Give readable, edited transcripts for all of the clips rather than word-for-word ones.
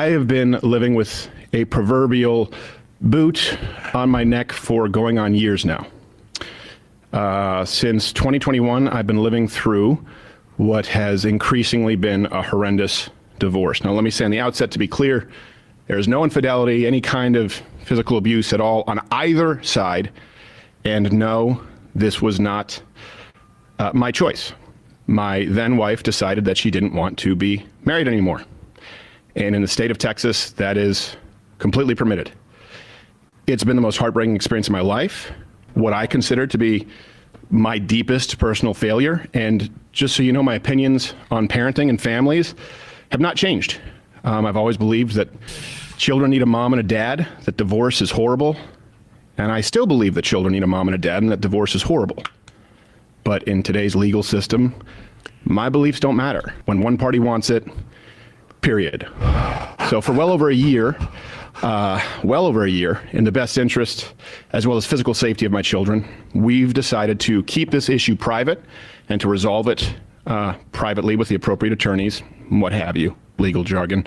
I have been living with a proverbial boot on my neck for going on years now. Since 2021, I've been living through what has increasingly been a horrendous divorce. Now, let me say on the outset, to be clear, there is no infidelity, any kind of physical abuse at all on either side. And no, this was not my choice. My then wife decided that she didn't want to be married anymore. And in the state of Texas, that is completely permitted. It's been the most heartbreaking experience of my life, what I consider to be my deepest personal failure. And just so you know, my opinions on parenting and families have not changed. I've always believed that children need a mom and a dad, that divorce is horrible. And I still believe that children need a mom and a dad and that divorce is horrible. But in today's legal system, my beliefs don't matter. When one party wants it, period. So for well over a year, in the best interest as well as physical safety of my children, we've decided to keep this issue private and to resolve it privately with the appropriate attorneys, what have you, legal jargon.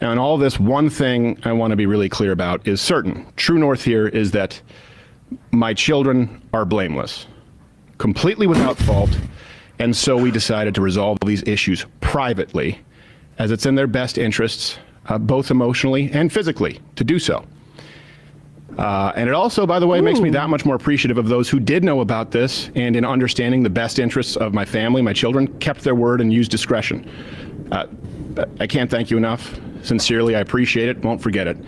And in all this, one thing I want to be really clear about is certain. True north here is that my children are blameless, completely without fault, and so we decided to resolve these issues privately, as it's in their best interests, both emotionally and physically, to do so. And it also, by the way, makes me that much more appreciative of those who did know about this and in understanding the best interests of my family, my children, kept their word and used discretion. I can't thank you enough. Sincerely, I appreciate it. Won't forget it.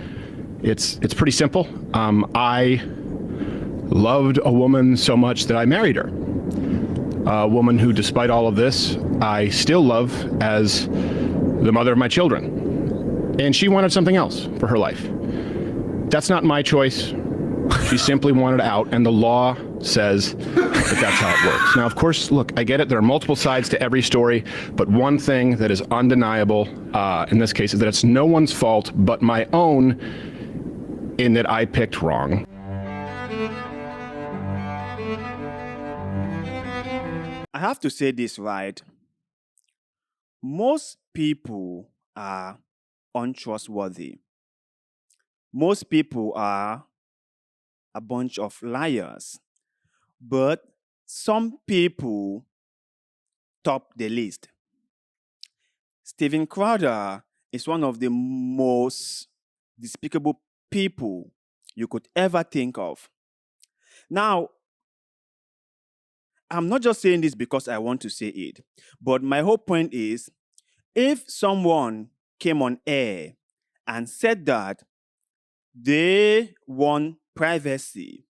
It's pretty simple. I loved a woman so much that I married her. A woman who, despite all of this, I still love as the mother of my children. And she wanted something else for her life. That's not my choice. She simply wanted out, and the law says that that's how it works. Now, of course, look, I get it. There are multiple sides to every story, but one thing that is undeniable in this case is that it's no one's fault but my own in that I picked wrong. I have to say this, right? Most people are untrustworthy. Most people are a bunch of liars. But some people top the list. Steven Crowder is one of the most despicable people you could ever think of. Now, I'm not just saying this because I want to say it, but my whole point is, if someone came on air and said that they want privacy,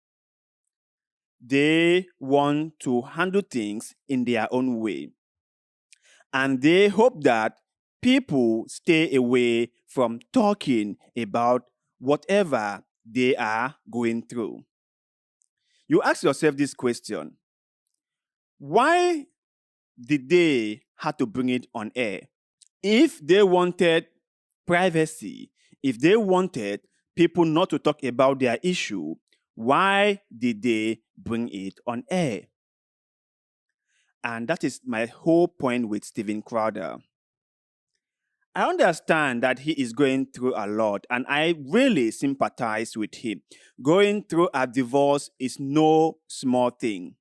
they want to handle things in their own way, and they hope that people stay away from talking about whatever they are going through. You ask yourself this question: why did they have to bring it on air? If they wanted privacy, if they wanted people not to talk about their issue, why did they bring it on air? And that is my whole point with Steven Crowder. I understand that he is going through a lot, and I really sympathize with him. Going through a divorce is no small thing.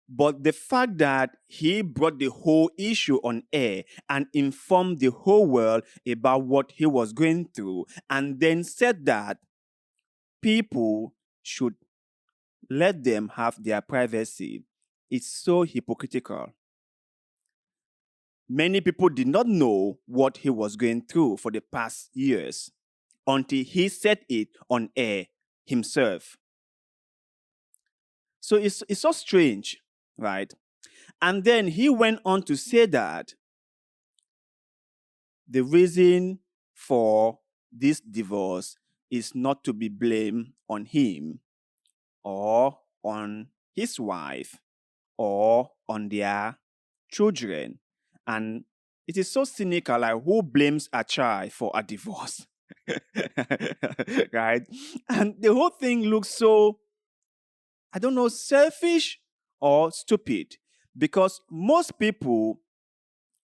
But the fact that he brought the whole issue on air and informed the whole world about what he was going through, and then said that people should let them have their privacy, is so hypocritical. Many people did not know what he was going through for the past years until he said it on air himself. So it's so strange, right? And then he went on to say that the reason for this divorce is not to be blamed on him or on his wife or on their children. And it is so cynical, like, who blames a child for a divorce? Right? And the whole thing looks so, I don't know, selfish or stupid, because most people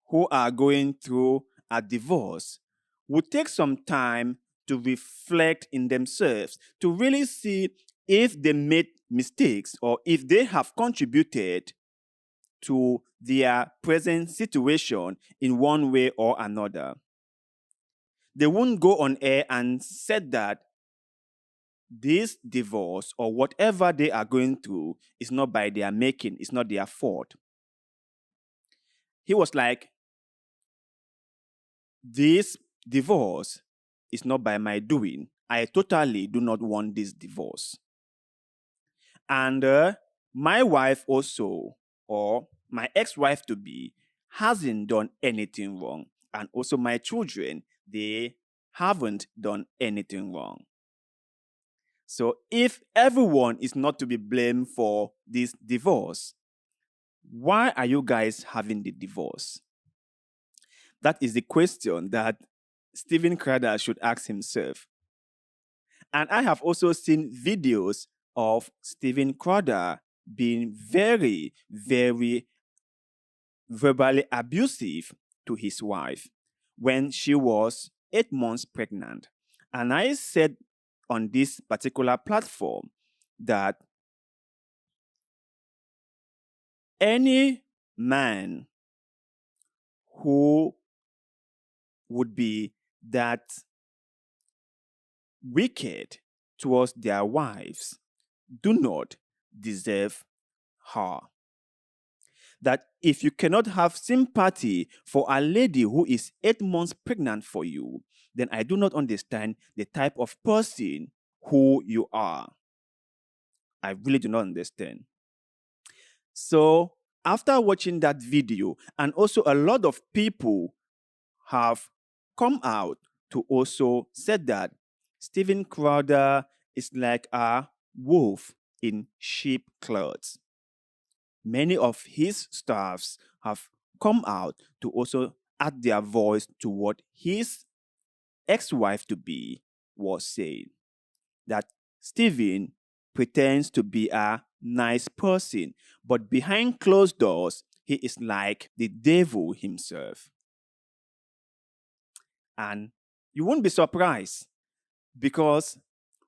who are going through a divorce would take some time to reflect in themselves, to really see if they made mistakes or if they have contributed to their present situation in one way or another. They won't go on air and said that this divorce or whatever they are going through is not by their making, it's not their fault. He was like, this divorce is not by my doing. I totally do not want this divorce. And my wife also, or my ex-wife to be, hasn't done anything wrong. And also my children, they haven't done anything wrong. So if everyone is not to be blamed for this divorce, why are you guys having the divorce? That is the question that Steven Crowder should ask himself. And I have also seen videos of Steven Crowder being very, very verbally abusive to his wife when she was 8 months pregnant. And I said on this particular platform that any man who would be that wicked towards their wives do not deserve her. That if you cannot have sympathy for a lady who is 8 months pregnant for you, then I do not understand the type of person who you are. I really do not understand. So after watching that video, and also a lot of people have come out to also said that Steven Crowder is like a wolf in sheep clothes. Many of his staffs have come out to also add their voice to what his ex-wife to be was saying. That Steven pretends to be a nice person, but behind closed doors, he is like the devil himself. And you won't be surprised because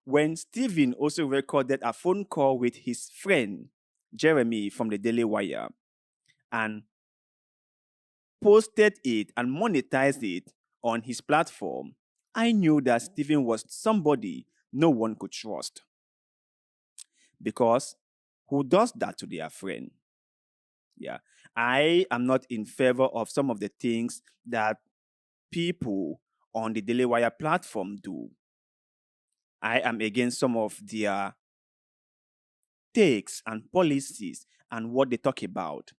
when Steven also recorded a phone call with his friend Jeremy from the Daily Wire and posted it and monetized it on his platform, I knew that Steven was somebody no one could trust. Because who does that to their friend? Yeah. I am not in favor of some of the things that people on the Daily Wire platform do. I am against some of their takes and policies and what they talk about.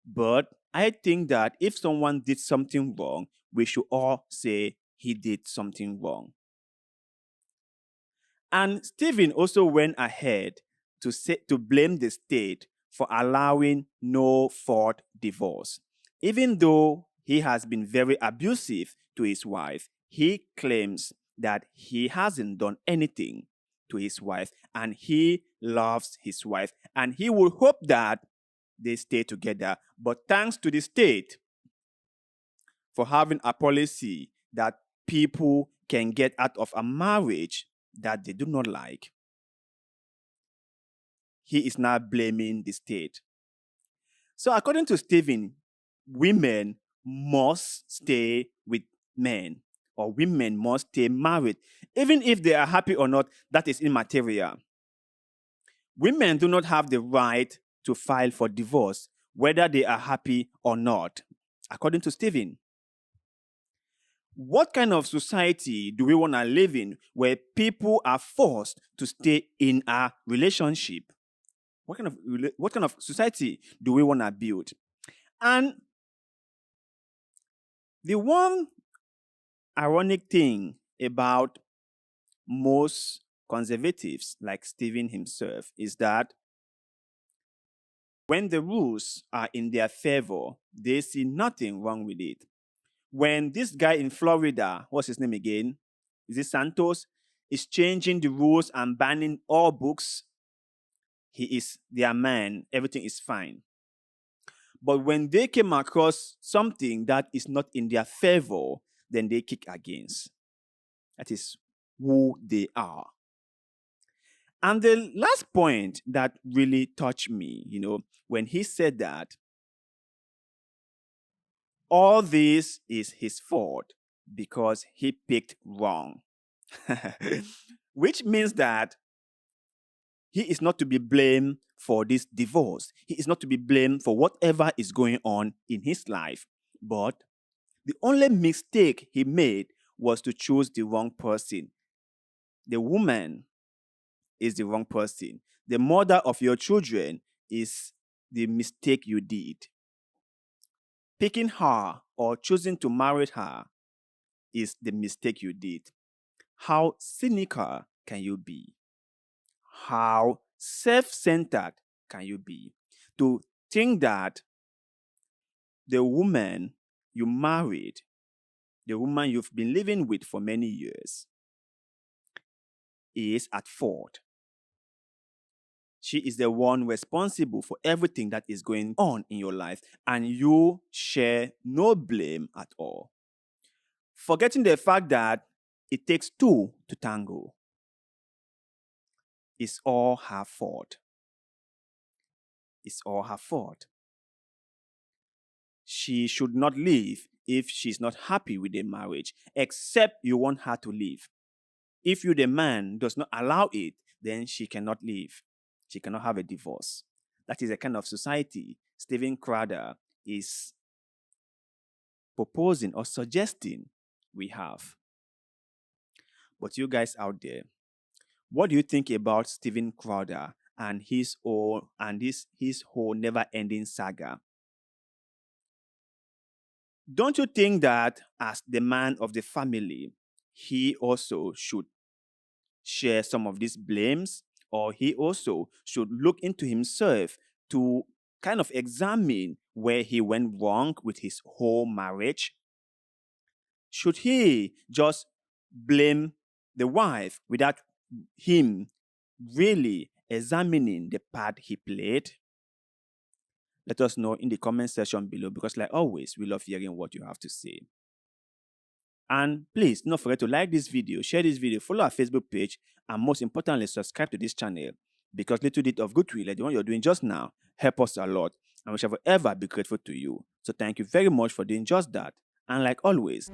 But I think that if someone did something wrong, we should all say he did something wrong. And Steven also went ahead to blame the state for allowing no-fault divorce. Even though he has been very abusive to his wife, he claims that he hasn't done anything to his wife and he loves his wife and he will hope that they stay together. But thanks to the state for having a policy that people can get out of a marriage that they do not like, he is now blaming the state. So according to Steven, women must stay with men or women must stay married. Even if they are happy or not, that is immaterial. Women do not have the right to file for divorce, whether they are happy or not, according to Steven. What kind of society do we want to live in where people are forced to stay in a relationship? What kind of society do we want to build? And the one ironic thing about most conservatives, like Steven himself, is that when the rules are in their favor, they see nothing wrong with it. When this guy in Florida, what's his name again? Is it Santos? Is changing the rules and banning all books, he is their man. Everything is fine. But when they came across something that is not in their favor, then they kick against. That is who they are. And the last point that really touched me, when he said that all this is his fault because he picked wrong, which means that he is not to be blamed for this divorce. He is not to be blamed for whatever is going on in his life. But the only mistake he made was to choose the wrong person. The woman is the wrong person. The mother of your children is the mistake you did. Picking her or choosing to marry her is the mistake you did. How cynical can you be? How self-centered can you be to think that the woman you married, the woman you've been living with for many years, is at fault? She is the one responsible for everything that is going on in your life, and you share no blame at all. Forgetting the fact that it takes two to tango. It's all her fault. It's all her fault. She should not leave if she's not happy with the marriage, except you want her to leave. If you, the man, does not allow it, then she cannot leave. She cannot have a divorce. That is a kind of society Steven Crowder is proposing or suggesting we have. But you guys out there, what do you think about Steven Crowder and his whole never-ending saga? Don't you think that as the man of the family, he also should share some of these blames, or he also should look into himself to kind of examine where he went wrong with his whole marriage? Should he just blame the wife without him really examining the part he played? Let us know in the comment section below, because like always, we love hearing what you have to say. And please don't forget to like this video, share this video, follow our Facebook page, and most importantly, subscribe to this channel, because little bit of goodwill like the one you're doing just now help us a lot, and we shall forever be grateful to you. So thank you very much for doing just that. And like always,